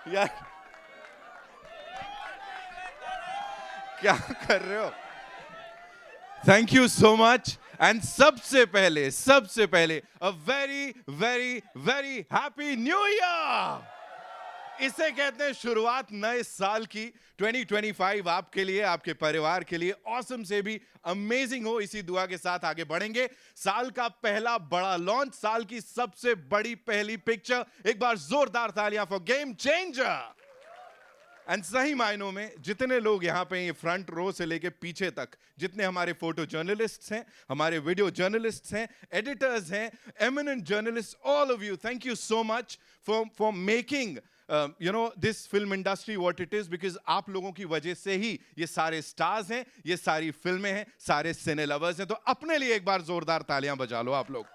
यार क्या कर रहे हो? Thank you so much and सबसे पहले a very very very happy new year. इसे कहते हैं शुरुआत नए साल की। 2025 आपके लिए, आपके परिवार के लिए ऑसम से भी अमेजिंग हो, इसी दुआ के साथ आगे बढ़ेंगे। साल का पहला बड़ा लॉन्च, साल की सबसे बड़ी पहली पिक्चर। एक बार जोरदार तालियां फॉर गेम चेंजर। एंड सही मायनों में जितने लोग यहाँ पे ये फ्रंट रो से लेके पीछे तक, जितने हमारे फोटो जर्नलिस्ट्स हैं, हमारे वीडियो जर्नलिस्ट्स हैं, एडिटर्स हैं, eminent journalist, all of you, thank you so much for making you know this film industry what it is, because आप लोगों की वजह से ही ये सारे स्टार्स हैं, ये सारी फिल्में हैं, सारे सिने लवर्स हैं। तो अपने लिए एक बार जोरदार तालियां बजा लो आप लोग।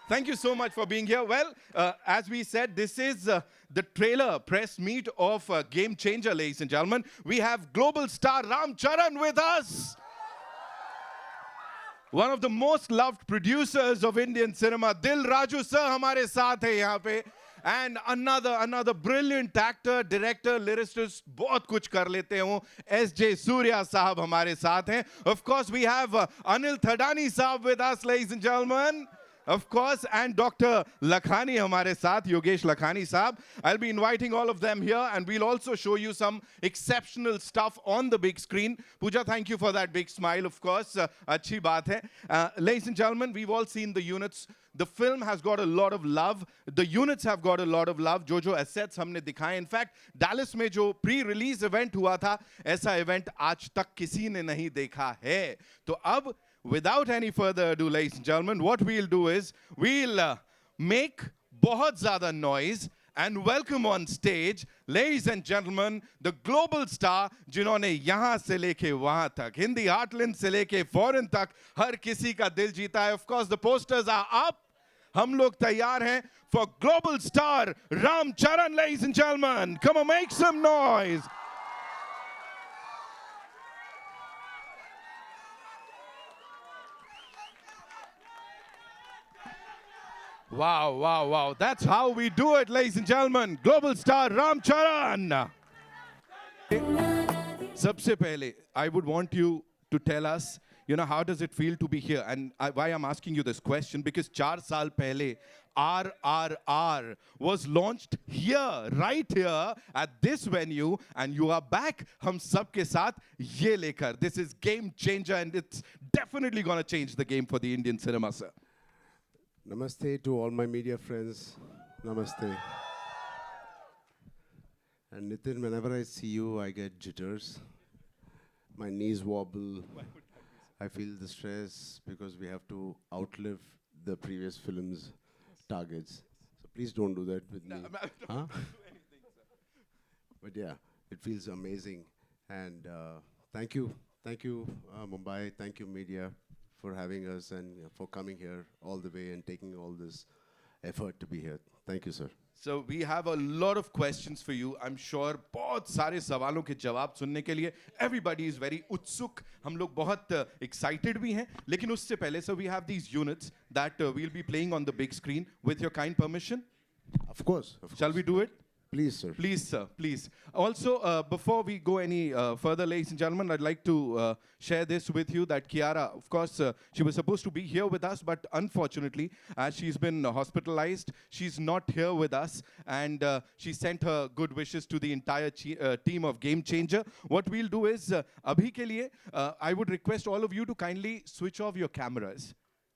Thank you so much for being here. Well, as we said, this is the trailer press meet of Game Changer, ladies and gentlemen. We have global star Ram Charan with us. One of the most loved producers of Indian cinema, Dil Raju sir, हमारे साथ है यहाँ पे. And another brilliant actor, director, lyricist, बहुत कुछ कर लेते हो. S.J. Surya साहब हमारे साथ हैं. Of course, we have Anil Thadani साहब with us, ladies and gentlemen. Of course, and Dr. Lakhani हमारे साथ, Yogesh Lakhani साहब. I'll be inviting all of them here, and we'll also show you some exceptional stuff on the big screen. Pooja, thank you for that big smile, of course. अच्छी बात है. Ladies and gentlemen, we've all seen the units. The film has got a lot of love. The units have got a lot of love. जो assets हमने दिखाए. In fact, Dallas में जो pre-release event हुआ था, ऐसा event आज तक किसी ने नहीं देखा है. तो अब without any further ado, ladies and gentlemen, what we'll do is we'll make बहुत ज़्यादा noise and welcome on stage, ladies and gentlemen, the global star जिन्होंने यहाँ से लेके वहाँ तक, हिंदी heartland से लेके foreign तक हर किसी का दिल जीता है. Of course, the posters are up. हम लोग तैयार हैं for global star Ram Charan, ladies and gentlemen. Come on, make some noise. Wow. That's how we do it, ladies and gentlemen. Global star Ram Charan. सबसे पहले, I would want you to tell us, you know, how does it feel to be here? And why I'm asking you this question, because 4 साल पहले RRR was launched here, right here at this venue, and you are back हम सब के साथ ये लेकर. This is Game Changer, and it's definitely going to change the game for the Indian cinema, sir. Namaste to all my media friends. Namaste. And Nitin, whenever I see you, I get jitters. My knees wobble. I feel the stress because we have to outlive the previous film's targets. So please don't do that with me. Huh? But yeah, it feels amazing. And thank you, Mumbai. Thank you, media, for having us and for coming here all the way and taking all this effort to be here. Thank you, sir. So we have a lot of questions for you. I'm sure बहुत सारे सवालों के जवाब सुनने के लिए everybody is very उत्सुक. हम लोग बहुत excited भी हैं. लेकिन उससे पहले, so we have these units that we'll be playing on the big screen with your kind permission. Of course. Shall we do it? Please, sir. Please, sir, please. Also, before we go any further, ladies and gentlemen, I'd like to share this with you that Kiara, of course, she was supposed to be here with us, but unfortunately, as she's been hospitalized, she's not here with us, and she sent her good wishes to the entire team of Game Changer. What we'll do is, abhi ke liye, I would request all of you to kindly switch off your cameras.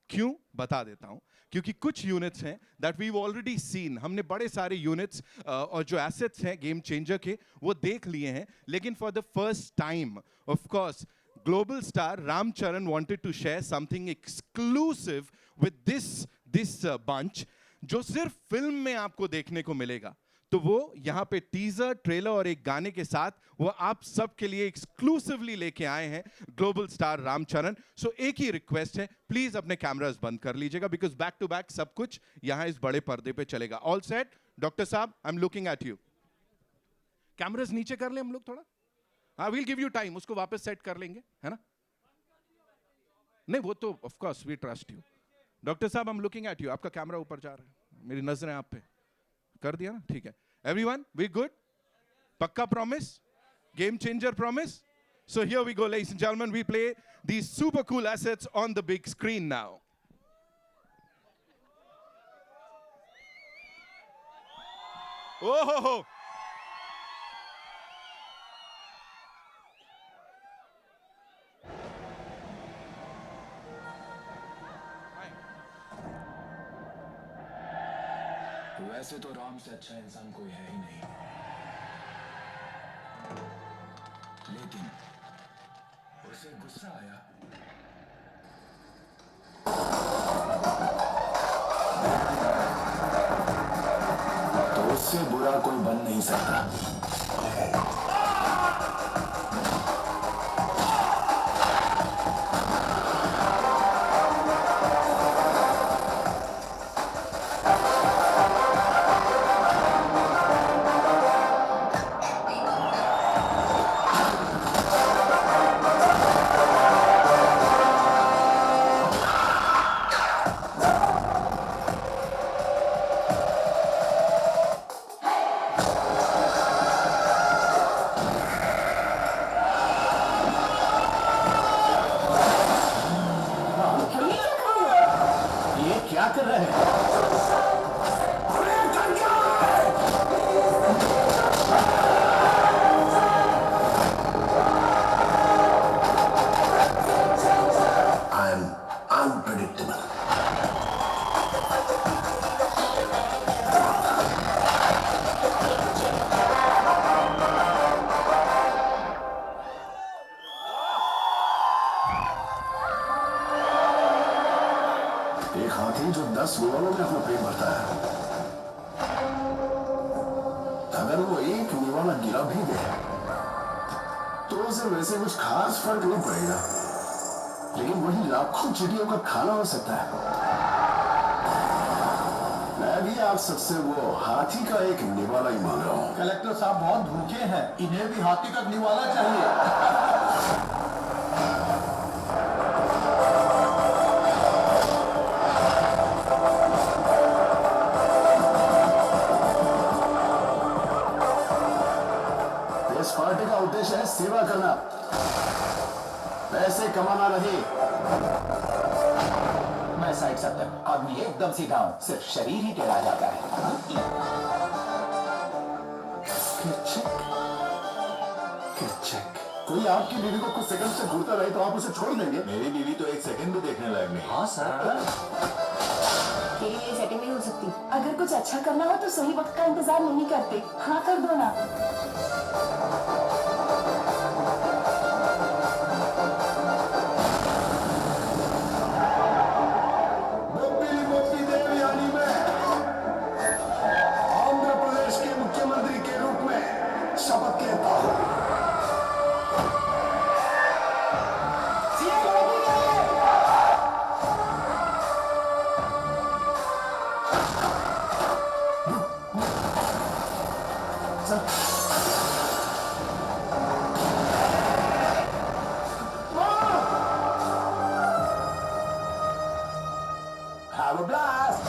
क्यों बता देता हूं, क्योंकि कुछ units हैं that we already seen. हमने बड़े सारे यूनिट्स और जो एसेट्स हैं गेम चेंजर के वो देख लिए हैं, लेकिन for the first time of course global star Ram Charan wanted to share something exclusive with this bunch जो सिर्फ फिल्म में आपको देखने को मिलेगा. तो वो यहाँ पे टीजर, ट्रेलर और एक गाने के साथ वो आप सब के लिए एक्सक्लूसिवली लेके आए हैं ग्लोबल स्टार रामचरण. सो एक ही रिक्वेस्ट है, प्लीज अपने कैमरास बंद कर लीजिएगा बिकॉज बैक टू बैक सब कुछ यहाँ इस बड़े पर्दे पे चलेगा. ऑल सेट डॉक्टर साहब, I am looking at you. Cameras नीचे कर ले हम लोग थोड़ा. हाँ, वील गिव यू टाइम, उसको वापस सेट कर लेंगे, है ना. नहीं वो तो of course we trust you. Doctor साहब, I am looking at you. आपका कैमरा ऊपर जा रहा है, मेरी नजरें आप पे. कर दिया ना, ठीक है. Everyone, we good? Pakka promise? Game changer promise? So here we go, ladies and gentlemen. We play these super cool assets on the big screen now. Oh! वैसे तो राम से अच्छा इंसान कोई है ही नहीं, लेकिन उसे गुस्सा आया तो उससे बुरा कोई बन नहीं सकता। क्या कर रहे हैं? I am unpredictable. एक हाथी जो 10 निवालों में अपना पेट भरता है, अगर वो एक निवाला गिरा भी दे तो उसे वैसे कुछ खास फर्क नहीं पड़ेगा, लेकिन वही लाखों चिड़ियों का खाना हो सकता है। मैं भी आप सबसे वो हाथी का एक निवाला ही मांग रहा हूँ। कलेक्टर साहब बहुत भूखे हैं, इन्हें भी हाथी का निवाला चाहिए। इस पार्टी का उद्देश्य है सेवा करना, पैसे कमाना नहीं। मैं साइड सब तक आदमी एकदम सीधा हूँ, सिर्फ शरीर ही टेढ़ा जाता है। कोई आपकी बीवी को कुछ सेकंड से घूरता रहे तो आप उसे छोड़ देंगे? मेरी बीवी तो एक सेकंड भी देखने लायक नहीं। हाँ सर, तेरी ये सेटिंग नहीं हो सकती। अगर कुछ अच्छा करना हो तो सही वक्त का इंतजार नहीं करते। हाँ कर दो ना। मोपी देवयानी में आंध्र प्रदेश के मुख्यमंत्री के रूप में शपथ लेता हूँ। Have a blast!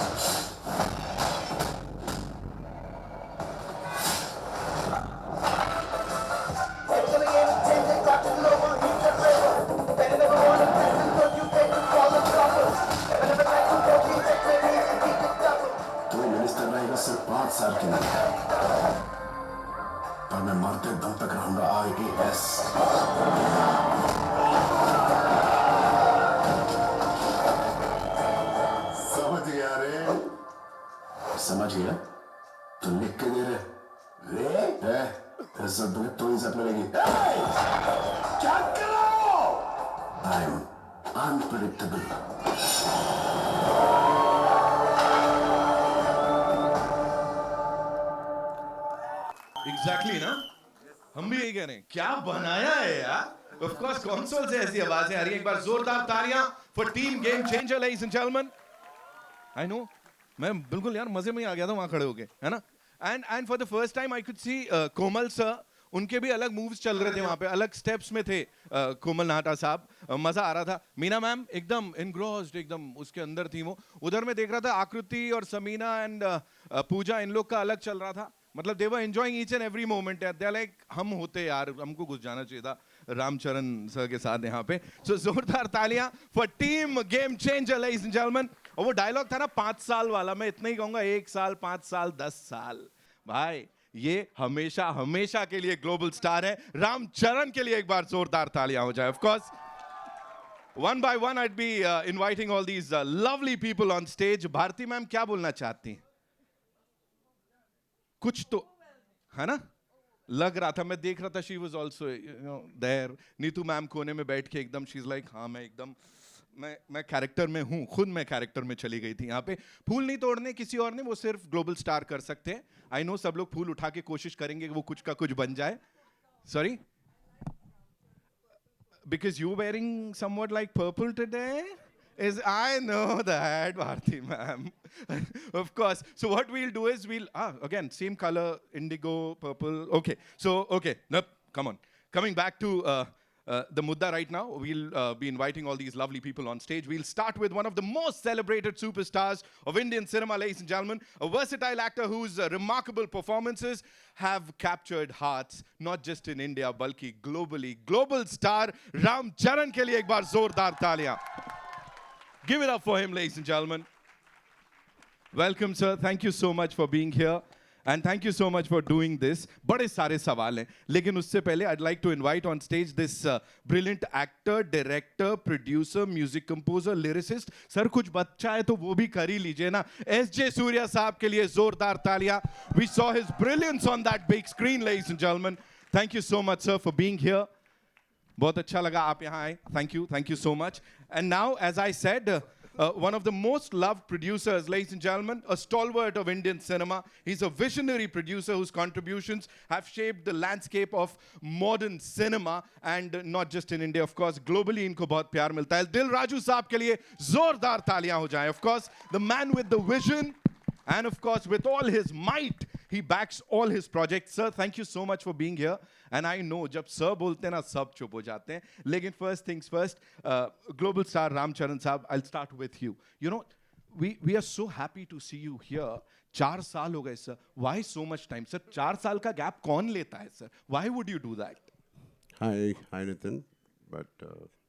तू मिनिस्टर रहेगा सिर्फ 5 साल के लिए, पर मैं मरते दम तक रहूंगा IAS। समझ गया रे? समझ गया? तो लिख के दे रे? इज्जत तुम्हें तो इज्जत मिलेगी। क्या करो? I am unpredictable. Exactly ना? हम भी यही कह रहे हैं, क्या बनाया है यार? Of course, console से ऐसी आवाजें आ रही हैं। एक बार जोरदार तालियां for Team Game Changer, ladies and gentlemen. I know, मैं बिल्कुल यार मजे में ही आ गया था वहाँ खड़े होके, है ना? And for the first time I could see Komal sir, उनके भी अलग मूव्स चल रहे थे वहाँ पे, अलग स्टेप्स में थे कोमल नाहटा साहब, मजा आ रहा था। मीना मैम एकदम इनग्रोस्ड, एकदम उसके अंदर थी वो। उधर मैं देख रहा था आकृति और समीना एंड पूजा, इन लोग का अलग चल रहा था। मतलब they were enjoying each and every moment, they are like हम होते यार, हमको घुस जाना चाहिए था रामचरण सर के साथ यहाँ पे. सो जोरदार तालियां for team game changer ladies and gentleman. और वो डायलॉग था ना 5 साल वाला, मैं इतना ही कहूंगा, 1 साल 5 साल 10 साल भाई, ये हमेशा हमेशा के लिए ग्लोबल स्टार है. रामचरण के लिए एक बार जोरदार तालियां हो जाए. Of course one by one I'd be inviting all these lovely people on stage. Bharti ma'am क्या बोलना चाहती हैं? कुछ तो है ना, लग रहा था, मैं देख रहा था, she was also there. Neetu ma'am कोने में बैठ के एकदम she's like हाँ मैं एकदम मैं कैरेक्टर में हूँ, खुद मैं कैरेक्टर में चली गई थी यहाँ पे. फूल नहीं तोड़ने किसी और ने, वो सिर्फ ग्लोबल स्टार कर सकते हैं. आई नो सब लोग फूल उठा के कोशिश करेंगे कि वो कुछ का कुछ बन जाए. Sorry, because you're wearing somewhat like purple today. I know that, Bharti ma'am. Of course. So what we'll do is again same color, indigo, purple. Okay. So nope, come on. Coming back to the mudda right now, we'll be inviting all these lovely people on stage. We'll start with one of the most celebrated superstars of Indian cinema, ladies and gentlemen, a versatile actor whose remarkable performances have captured hearts, not just in India, balki globally. Global star Ram Charan ke liye ek baar zordar taaliyan. Give it up for him, ladies and gentlemen. Welcome, sir. Thank you so much for being here. And thank you so much for doing this. बड़े सारे सवाल हैं, लेकिन उससे पहले I'd like to invite on stage this brilliant actor, director, producer, music composer, lyricist. Sir कुछ बच्चा है तो वो भी कर ही लीजिए ना. S.J. सूर्या साहब के लिए जोरदार तालियां. We saw his brilliance on that big screen, ladies and gentlemen. Thank you so much, sir, for being here. बहुत अच्छा लगा आप यहाँ आए. Thank you so much. And now, as I said, one of the most loved producers, ladies and gentlemen, a stalwart of Indian cinema. He's a visionary producer whose contributions have shaped the landscape of modern cinema, and not just in India, of course, globally इनको बहुत प्यार मिलता है. दिल राजू साहब के लिए जोरदार तालियां हो जाएं. Of course, the man with the vision, and of course, with all his might, he backs all his projects. Sir, thank you so much for being here. And I know, जब sir बोलते हैं ना, सब चुप हो जाते हैं. लेकिन first things first, global star Ramcharan साहब, I'll start with you. You know, we are so happy to see you here. 4 साल हो गए, sir. Why so much time, sir? 4 साल का gap कौन लेता है, sir? Why would you do that? Hi, Nitin. But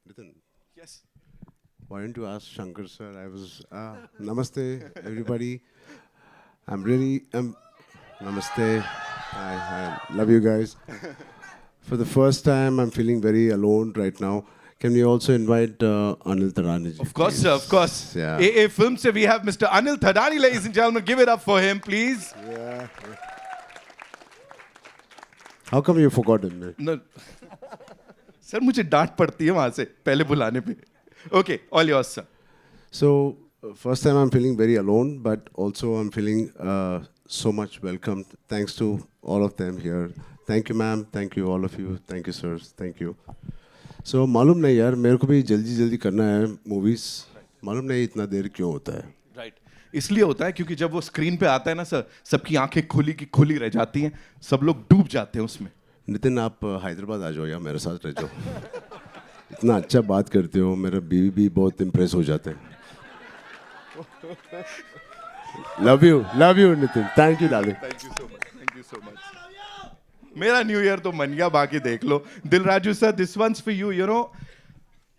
Nitin. Yes. Why didn't you ask Shankar sir? Namaste, everybody. Namaste. I love you guys. For the first time, I'm feeling very alone right now. Can we also invite Anil Thadani? Of course, sir, of course. Yeah. AA Film se we have Mr. Anil Thadani, ladies and gentlemen. Give it up for him, please. Yeah. How come you forgot him? Man? No. Sir, मुझे डांट पड़ती है वहाँ से पहले बुलाने पे. Okay, all yours, sir. So, first time I'm feeling very alone, but also I'm feeling so much welcomed. Thanks to all of them here. Thank you, ma'am. Thank you, all of you. Thank you, sirs. Thank you. So, मालूम नहीं यार, मेरे को भी जल्दी करना है movies. मालूम नहीं इतना देर क्यों होता है. Right. इसलिए होता है क्योंकि जब वो स्क्रीन पे आता है ना सर, सबकी आंखें खुली की खुली रह जाती हैं, सब लोग डूब जाते हैं उसमें. नितिन, आप हैदराबाद आ जाओ या मेरे साथ रह जाओ. इतना अच्छा बात करते हो, मेरा बीवी भी बहुत इम्प्रेस हो जाते हैं. Love you, Nitin. Thank you, darling. Thank you so much. मेरा न्यू ईयर तो मन गया, बाकी देख लो. दिल Raju sir, this one's for you. You know,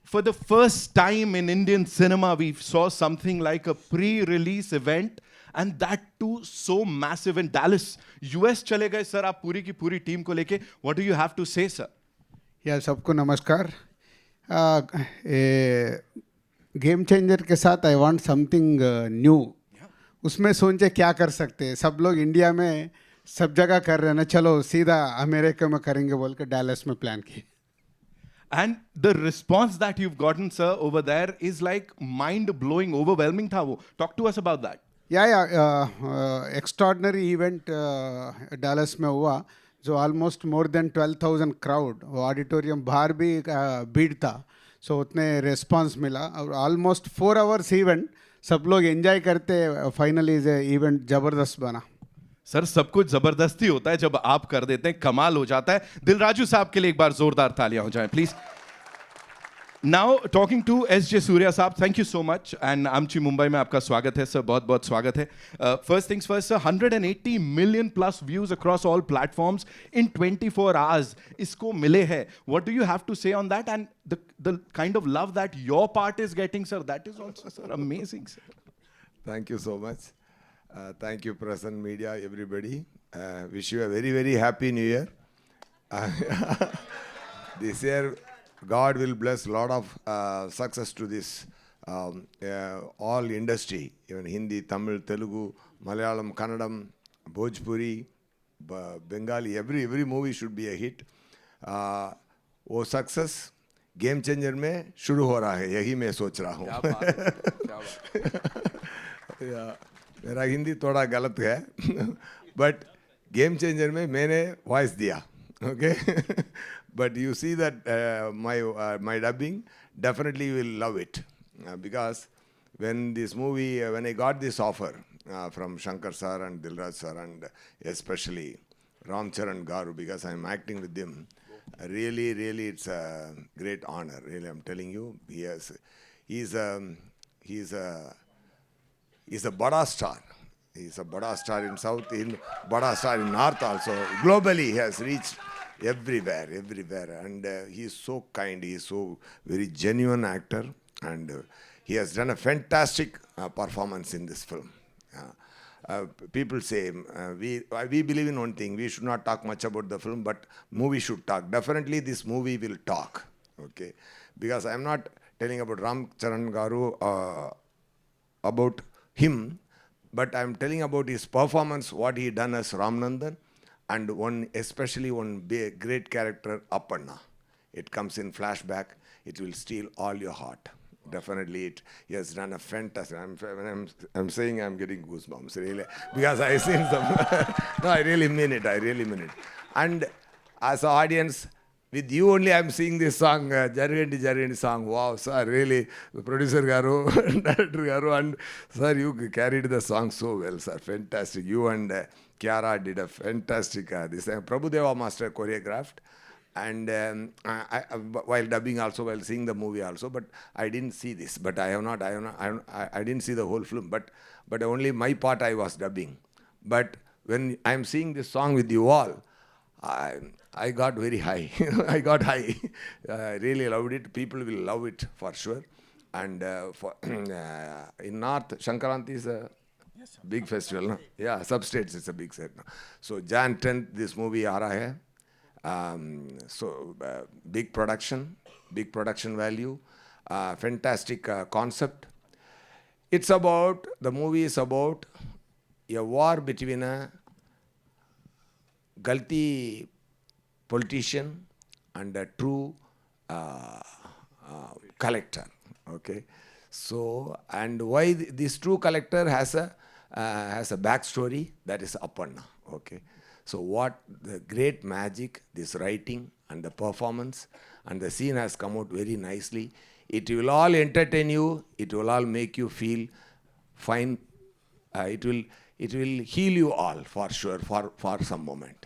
for the first time in Indian cinema, we saw something like a pre-release event, and that too so massive in Dallas. US चले गए sir आप पूरी की पूरी टीम को लेके. What do you have to say, sir? या सबको नमस्कार. गेम चेंजर के साथ आई वांट समथिंग न्यू. उसमें सोचे क्या कर सकते हैं. सब लोग इंडिया में सब जगह कर रहे हैं ना, चलो सीधा अमेरिका में करेंगे बोल के डैलस में प्लान किया. And the response that you've gotten, sir, over there is like mind-blowing, overwhelming था वो. Talk to us about that. Extraordinary event Dallas में हुआ, जो ऑलमोस्ट मोर देन 12,000 क्राउड. वो ऑडिटोरियम बाहर भी भीड़ था, सो उतने रिस्पांस मिला. और ऑलमोस्ट 4 आवर्स इवेंट, सब लोग एंजॉय करते. फाइनली इवेंट ज़बरदस्त बना. सर सब कुछ जबरदस्ती होता है, जब आप कर देते हैं कमाल हो जाता है. दिल राजू साहब के लिए एक बार जोरदार तालियां हो जाएं please. Now talking to S.J. Surya साहब, thank you so much and आमची मुंबई में आपका स्वागत है सर, बहुत बहुत स्वागत है. First things first, sir, 180 million plus views across all platforms in 24 hours इसको मिले हैं. What do you have to say on that and the kind of love that your part is getting, sir? That is also, sir, amazing, sir. Thank you so much. Thank you, press and media, everybody. Wish you a very, very happy New Year. This year, God will bless a lot of success to this all industry, even Hindi, Tamil, Telugu, Malayalam, Kannadam, Bhojpuri, Bengali. Every movie should be a hit. वो success game changer में शुरू हो रहा है, यही मैं सोच रहा हूँ. मेरा हिंदी थोड़ा गलत है, बट गेम चेंजर में मैंने वॉइस दिया. Okay. But you see that my dubbing, definitely you will love it. Because when this movie, when I got this offer from Shankar sir and Dilraj sir and especially Ram Charan Garu, because I'm acting with them, really it's a great honor. Really, I'm telling you, he's a bada star. He's a bada star in South, in bada star in North also. Globally, he has reached everywhere, and he is so kind. He is so very genuine actor, and he has done a fantastic performance in this film. People say we believe in one thing: we should not talk much about the film, but movie should talk. Definitely, this movie will talk. Okay, because I am not telling about Ram Charan Garu about him, but I am telling about his performance, what he done as Ramanandan. And especially one big, great character, Appanna. It comes in flashback. It will steal all your heart. Definitely, he has done a fantastic. I'm saying I'm getting goosebumps, really, because I seen some. No, I really mean it. And as an audience, with you only, I'm seeing this song, Jarigandi song. Wow, sir, really, the producer Garu, director Garu, and sir, you carried the song so well, sir. Fantastic. You and Kiara did a fantastic, this Prabhudeva Master choreographed, and while dubbing also, while seeing the movie also, but I didn't see this, but I didn't see the whole film, but only my part I was dubbing. But when I'm seeing this song with you all, I got very high. I got high. I really loved it. People will love it for sure. And in North, Shankaranti is a big festival, no? Yeah, substates it's a big set. No? So Jan 10th, this movie aa raha hai. So big production value, fantastic concept. The movie is about a war between a Galti politician and a true collector. Okay. So, and why this true collector has a backstory, that is Appanna. Okay. So what the great magic, this writing and the performance and the scene has come out very nicely. It will all entertain you. It will all make you feel fine. It will heal you all for sure for some moment.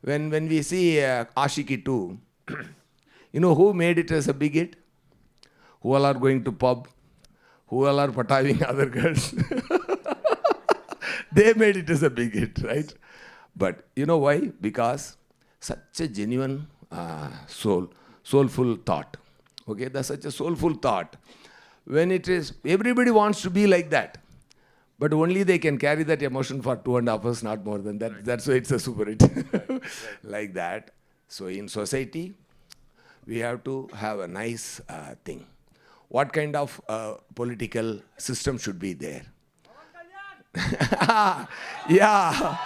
When we see Ashiki 2, you know who made it as a big hit? Who all are going to pub? Who all are pataving other girls? They made it as a big hit, right? But you know why? Because such a genuine soulful thought. Okay, that's such a soulful thought. When it is, everybody wants to be like that. But only they can carry that emotion for 2.5 hours, not more than that. Right. That's why it's a super hit. Right. Like that. So in society, we have to have a nice thing. What kind of political system should be there? Yeah.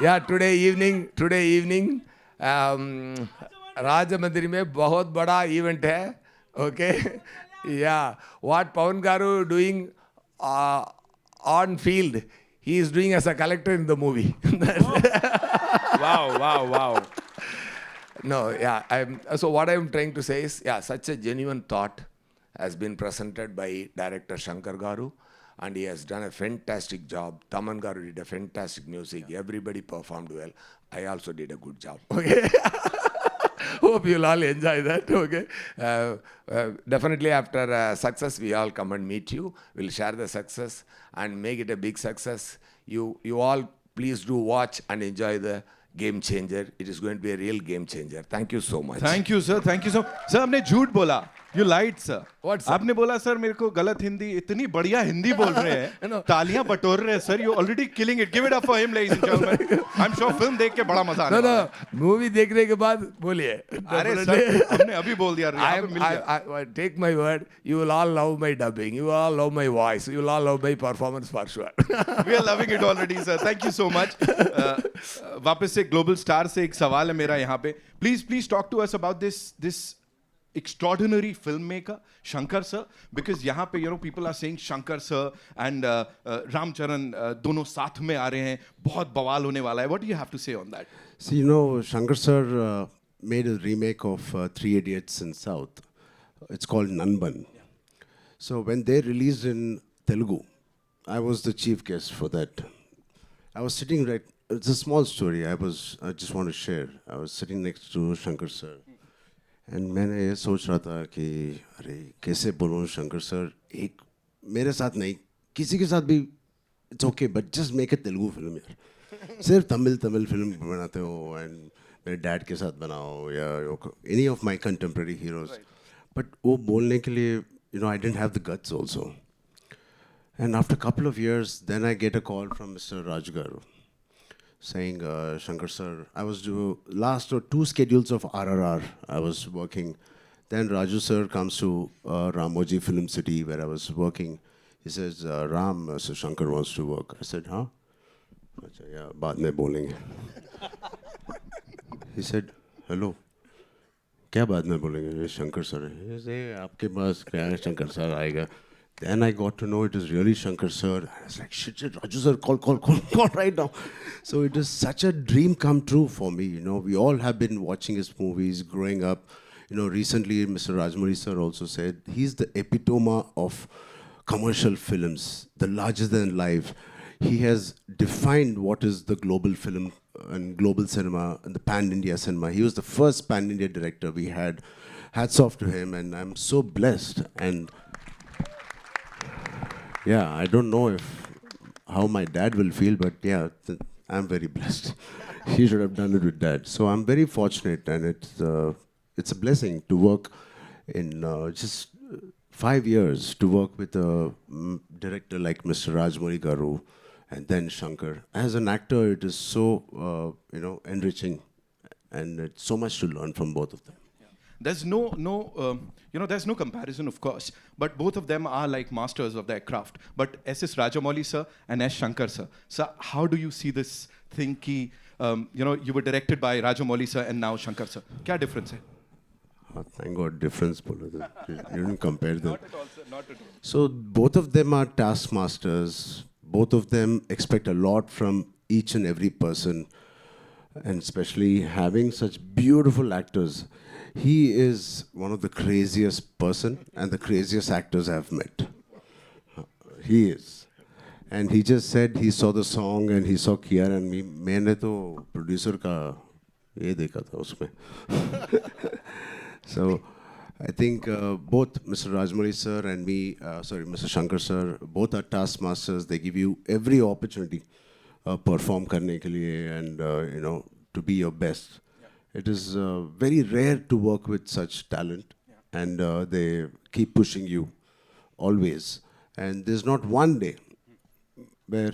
Yeah, today evening, Raja Mandir में बहुत बड़ा event है. Okay. Yeah. What Pawan Garu doing on field, he is doing as a collector in the movie. Wow. No, yeah. So what I'm trying to say is, yeah, such a genuine thought has been presented by director Shankar Garu, and he has done a fantastic job. Taman Garu did a fantastic music. Everybody performed well. I also did a good job. Okay. Hope you'll all enjoy that. Okay. Definitely after success, we all come and meet you. We'll share the success and make it a big success. You all please do watch and enjoy the Game Changer. It is going to be a real game changer. Thank you so much. Thank you sir, thank you so sir. आपने झूठ बोला, you light sir. What, sir? आपने बोला sir मेरे को गलत हिंदी, इतनी बढ़िया हिंदी बोल रहे हैं, तालियां बटोर रहे हैं sir. You already killing it, give it up for him ladies and gentleman. I am sure film देख के बड़ा मजा आने वाला है। मूवी देखने के बाद बोलिए। अरे सर हमने अभी बोल दिया, I take my word, you will all love my dubbing, you will all love my voice, you will all love my performance for sure. We are loving it already sir, thank you so much. वापस से global star से एक सवाल है मेरा यहाँ पे। Please talk to us about this extraordinary filmmaker Shankar sir, because यहाँ पे people are saying Shankar sir and Ramcharan दोनों साथ में आ रहे हैं, बहुत बवाल होने वाला है। What do you have to say on that? See, Shankar sir made a remake of Three Idiots in South. It's called Nanban. So when they released in Telugu, I was the chief guest for that. I was sitting it's a small story. I just want to share. I was sitting next to Shankar sir. And मैंने ये सोच रहा था कि अरे कैसे बोलूँ Shankar sir, एक मेरे साथ नहीं किसी के साथ भी it's okay, but just make a Telugu film यार। सिर्फ तमिल फिल्म बनाते हो एंड मेरे डैड के साथ बनाओ या any of my contemporary heroes, but वो बोलने के लिए I don't have the guts also. And after couple of years then I get a call from mister Raj garu saying, Shankar sir, I was doing last 2 schedules of RRR I was working. Then Raju sir comes to Ramoji Film City where I was working. He says, Ram, Sir Shankar wants to work. I said, huh? I said, yeah, baad mein bolenge. He said, hello. क्या बाद में बोलेंगे? Shankar sir. He said, आपके पास क्या है Shankar sir आएगा? Then I got to know it is really Shankar sir. And I was like, shit, Raju sir, call right now. So it is such a dream come true for me. We all have been watching his movies growing up. Recently Mr. Rajmouli sir also said he's the epitome of commercial films, the larger than life. He has defined what is the global film and global cinema and the pan-India cinema. He was the first pan-India director we had. Hats off to him, and I'm so blessed. And yeah, I don't know how my dad will feel, but yeah, I'm very blessed. He should have done it with dad. So I'm very fortunate, and it's a blessing to work in just 5 years to work with a director like Mr. Rajmouli Garu, and then Shankar. As an actor, it is so enriching, and it's so much to learn from both of them. There's there's no comparison, of course, but both of them are like masters of their craft. But S.S. Rajamouli sir and S. Shankar sir. So how do you see this thing ki, you were directed by Rajamouli sir and now Shankar sir? Kya difference hai? Oh, thank God, difference. You didn't compare them. Not at all, sir, not at all. So both of them are taskmasters. Both of them expect a lot from each and every person, and especially having such beautiful actors. He is one of the craziest person and the craziest actors I've met. He is. And he just said he saw the song and he saw Kiara and me. मैंने तो producer का ये देखा था उसमें. So I think both Mr. Rajmouli sir and me, Mr. Shankar sir, both are taskmasters. They give you every opportunity perform करने के लिए and to be your best. It is very rare to work with such talent, and they keep pushing you always. And there's not one day where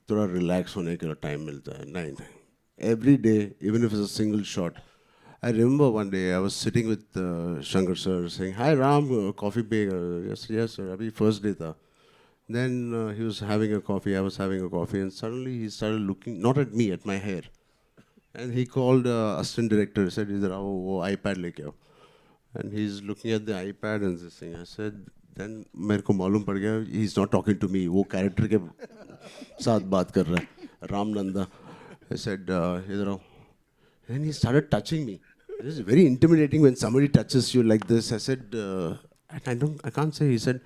थोड़ा relax होने के लिए time मिलता है. नहीं. Every day, even if it's a single shot. I remember one day I was sitting with Shankar sir saying, "Hi Ram, coffee bag." Yes sir. Abhi first day tha. Then he was having a coffee. I was having a coffee, and suddenly he started looking not at me, at my hair. And he called assistant director. He said, "Idhar aao, wo iPad leke aao." And he's looking at the iPad and this thing. I said, then मेरे को मालूम पड़ गया he's not talking to me. वो character के साथ बात कर रहा है. Ram Nanda. I said, "Idhar aao." And he started touching me. It is very intimidating when somebody touches you like this. I said, I can't say. He said,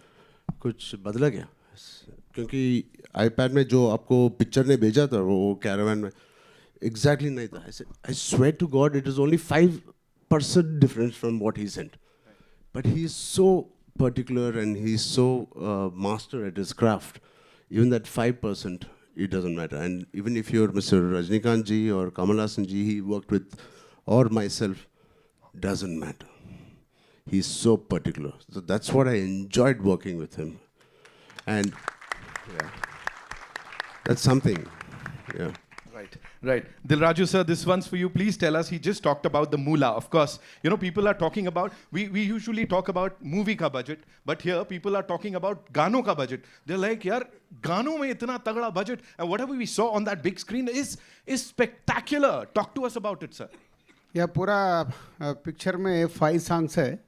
कुछ बदला क्या? क्योंकि iPad में जो आपको पिक्चर ने भेजा था वो कैरावन में exactly नहीं था. I said, I swear to God, it is only 5 1% difference from what he sent. But he's so particular and he's so master at his craft. Even that 5%, it doesn't matter. And even if you're Mr. Rajnikant ji or Kamal Haasan ji, he worked with, or myself, doesn't matter. He's so particular. So that's what I enjoyed working with him. And yeah, that's something. Yeah. Right. Dilraju sir, this one's for you. Please tell us, he just talked about the moolah. Of course, you know, people are talking about, we usually talk about movie ka budget, but here people are talking about gano ka budget. They're like, yaar, gano mein itna tagda budget, and whatever we saw on that big screen is spectacular. Talk to us about it, sir. या पूरा picture में 5 songs है.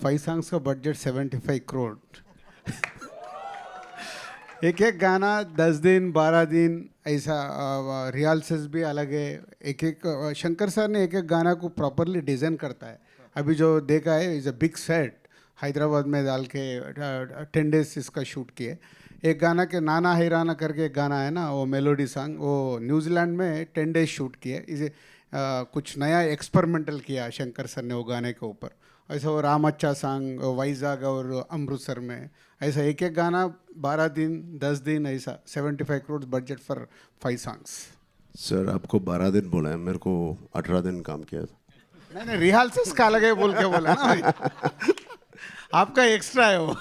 5 songs का budget 75 crore. एक एक गाना 10 दिन 12 दिन ऐसा रिहर्सल्स भी अलग है. एक एक शंकर सर ने एक एक गाना को प्रॉपरली डिज़ाइन करता है. अभी जो देखा है is a big set Hyderabad में डाल के 10 डेज इसका शूट किए. एक गाना के नाना हैराना करके एक गाना है ना, वो मेलोडी सॉन्ग, वो न्यूजीलैंड में 10 डेज शूट किए. इसे कुछ नया एक्सपेरिमेंटल किया शंकर सर ने वो गाने के ऊपर. ऐसा वो राम अच्छा सॉन्ग वाइजाग और अमृतसर में, ऐसा एक एक गाना 12 दिन 10 दिन ऐसा 75 crore budget for 5 songs. Sir आपको 12 दिन बोला है, मेरे को 18 दिन काम किया था. नहीं रिहर्सल्स का अलग है बोल के बोला ना भाई. आपका एक्स्ट्रा है वो.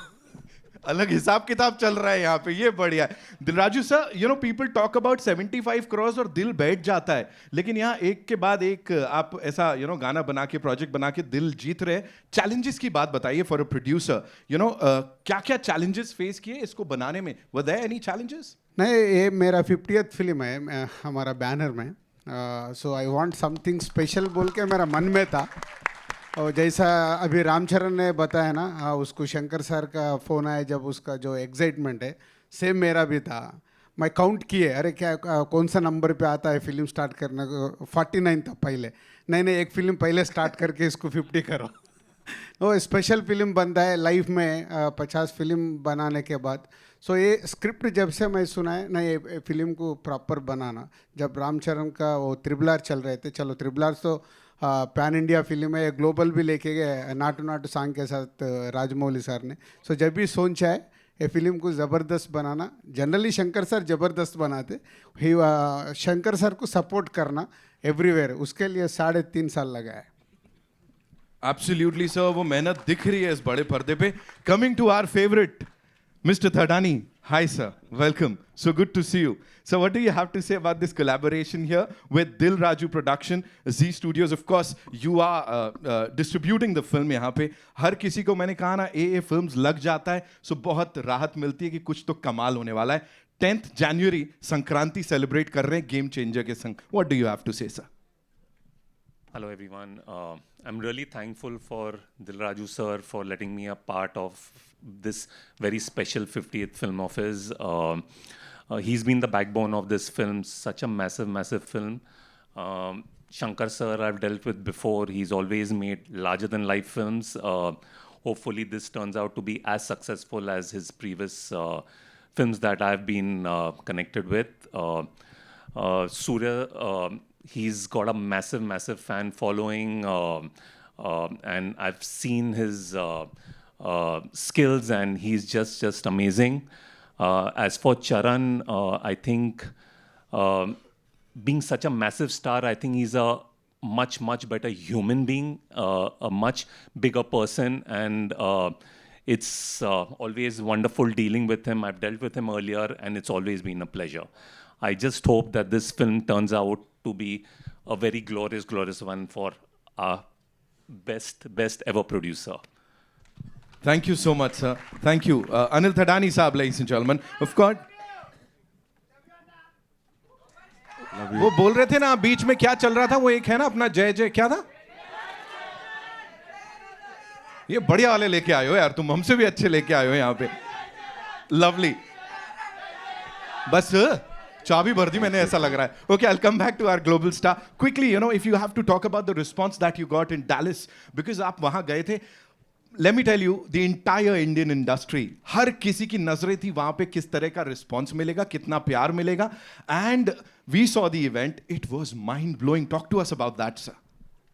अलग हिसाब किताब चल रहा है यहाँ पे, ये बढ़िया है. Dil Raju sir, you know people talk about 75 crore और दिल बैठ जाता है, लेकिन यहाँ एक के बाद एक आप ऐसा यू नो गाना बना के प्रोजेक्ट बना के दिल जीत रहे. चैलेंजेस की बात बताइए for a producer. You know क्या क्या चैलेंजेस फेस किए इसको बनाने में? Were there any challenges? नहीं, ये मेरा 50th फिल्म है हमारा बैनर में. So I want something special बोल के मेरा मन में था. और जैसा अभी रामचरण ने बताया ना, उसको शंकर सर का फ़ोन आया जब, उसका जो एक्साइटमेंट है सेम मेरा भी था. मैं काउंट किए, अरे क्या कौन सा नंबर पे आता है फिल्म स्टार्ट करने को. 49 था पहले. नहीं एक फिल्म पहले स्टार्ट करके इसको 50 करो. वो स्पेशल फिल्म बनता है लाइफ में 50 फिल्म बनाने के बाद. सो ये स्क्रिप्ट जब से मैं सुना है ना, ये फिल्म को प्रॉपर बनाना, जब रामचरण का वो RRR चल रहे थे, चलो RRR तो पैन इंडिया फिल्म है, ग्लोबल भी लेके गए नाटू नाटू सॉन्ग के साथ राजमौली सर ने. सो जब भी सोचा है ये फिल्म को ज़बरदस्त बनाना, जनरली शंकर सर ज़बरदस्त बनाते, शंकर सर को सपोर्ट करना एवरीवेयर, उसके लिए 3.5 साल लगा है. एब्सोल्युटली सर, वो मेहनत दिख रही है इस बड़े पर्दे पे. Coming to our favourite Mr. Thadani, hi sir, welcome. So good to see you. So what do you have to say about this collaboration here with Dilraju Production, Z Studios? Of course, you are distributing the film यहाँ पे. हर किसी को मैंने कहा ना, ये films लग जाता है, so बहुत राहत मिलती है कि कुछ तो कमाल होने वाला है. 10th January संक्रांति celebrate कर रहे हैं Game Changer के संग. What do you have to say, sir? Hello everyone. I'm really thankful for Dilraju sir for letting me a part of this very special 50th film of his. He's been the backbone of this film, such a massive film. Shankar sir I've dealt with before. He's always made larger than life films. Hopefully this turns out to be as successful as his previous films that I've been connected with. Surya, he's got a massive fan following, and I've seen his skills, and he's just amazing. As for Charan, I think being such a massive star, I think he's a much better human being, a much bigger person, and it's always wonderful dealing with him. I've dealt with him earlier, and it's always been a pleasure. I just hope that this film turns out to be a very glorious one for our best ever producer. Thank you so much, sir. Thank you. Anil Thadani साहब, ladies and gentlemen. Of course. वो बोल रहे थे ना बीच में, क्या चल रहा था वो, एक है ना अपना जय क्या था, ये बढ़िया वाले लेके आए हो यार तुम, हमसे भी अच्छे लेके आए हो यहाँ पे. लवली. बस चाबी भर दी मैंने, ऐसा लग रहा है. Okay, I'll come back to our global star quickly. You know, if you have to talk about the response that you got in Dallas, because आप वहाँ गए थे. Let me tell you, the entire Indian industry, हर किसी की नजरें थी वहाँ पे किस तरह का response मिलेगा, कितना प्यार मिलेगा. And we saw the event. It was mind blowing. Talk to us about that, sir.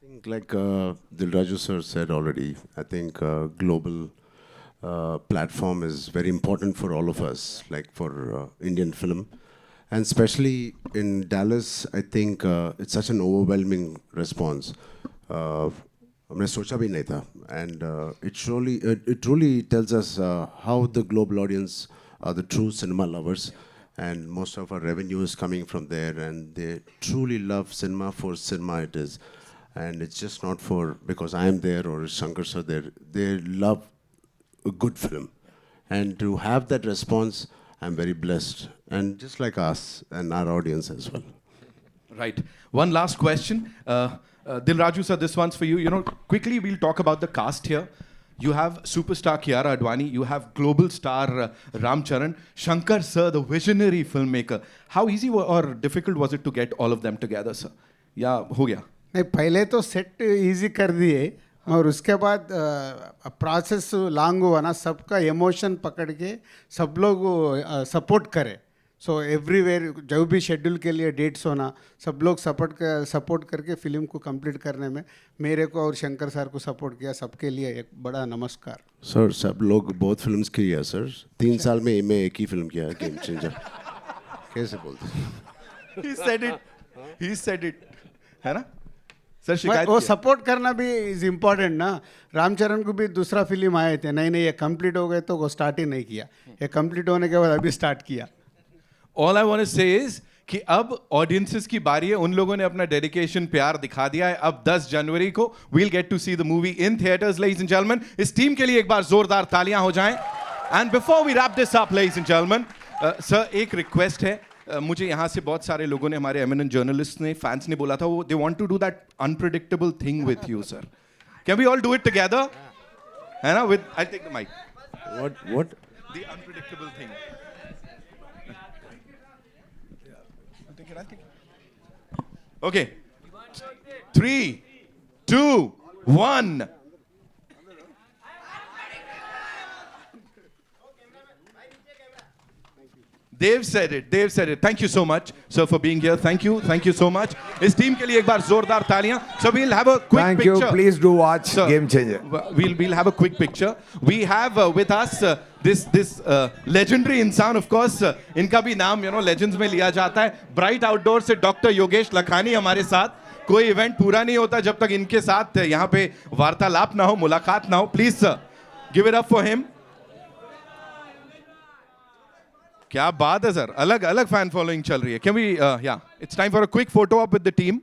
think like Dilraju sir said already, I think global platform is very important for all of us, like for Indian film. And especially in Dallas, I think it's such an overwhelming response. हमने सोचा भी नहीं था, and it truly tells us how the global audience are the true cinema lovers, and most of our revenue is coming from there, and they truly love cinema for cinema it is, and it's just not for because I am there or Shankar sir there. They love a good film, and to have that response, I'm very blessed, and just like us and our audience as well. Right. One last question. Dilraju sir, this one's for you. You know, quickly we'll talk about the cast here. You have superstar Kiara Advani. You have global star Ram Charan. Shankar sir, the visionary filmmaker. How easy or difficult was it to get all of them together, sir? या हो गया? नहीं, पहले तो set easy कर दिए और उसके बाद प्रोसेस लॉन्ग हुआ ना, सबका इमोशन पकड़ के सब लोग सपोर्ट करे. सो एवरीवेयर जो भी शेड्यूल के लिए डेट्स होना, सब लोग सपोर्ट करके फिल्म को कंप्लीट करने में मेरे को और शंकर सर को सपोर्ट किया. सबके लिए एक बड़ा नमस्कार. सर सब लोग बहुत फिल्म्स किया सर. 3 साल में मैं एक ही फिल्म किया, गेम चेंजर. कैसे बोलते? He said it. है ना? सर शिकायत वो सपोर्ट करना भी इज इम्पोर्टेंट ना. रामचरण को भी दूसरा फिल्म आए थे, नहीं ये कंप्लीट हो गए तो वो स्टार्ट ही नहीं किया. ये कंप्लीट होने के बाद अभी स्टार्ट किया. All I want to say is कि अब ऑडियंसेस की बारी है. उन लोगों ने अपना डेडिकेशन प्यार दिखा दिया है. अब 10 जनवरी को we'll get to see the movie in theaters, ladies and gentlemen. इस टीम के लिए एक बार जोरदार तालियां हो जाएं. And before we wrap this up, ladies and gentlemen, sir एक रिक्वेस्ट है. मुझे यहाँ से बहुत सारे लोगों ने, हमारे एमिनेंट जर्नलिस्ट ने, फैंस ने बोला था वो they want to do that unpredictable thing with you, sir. Can we all do it together? है ना? With I'll take the mic. What? The unpredictable thing. I'll take it. Okay. 3, 2, 1. They've said it. Thank you so much, sir, for being here. Thank you so much. इस team के लिए एक बार जोरदार तालियां. So we'll have a quick Thank picture. you. Please do watch Sir, Game Changer. We'll have a quick picture. We have with us this legendary इंसान, of course. इनका भी नाम legends में लिया जाता है. Bright Outdoor से डॉक्टर योगेश लखानी हमारे साथ. कोई इवेंट पूरा नहीं होता जब तक इनके साथ यहाँ पे वार्तालाप ना हो, मुलाकात ना हो. Please sir, give it up for him. क्या बात है सर, अलग अलग फैन फॉलोइंग चल रही है. Can we, yeah, it's time for a quick photo up with the team.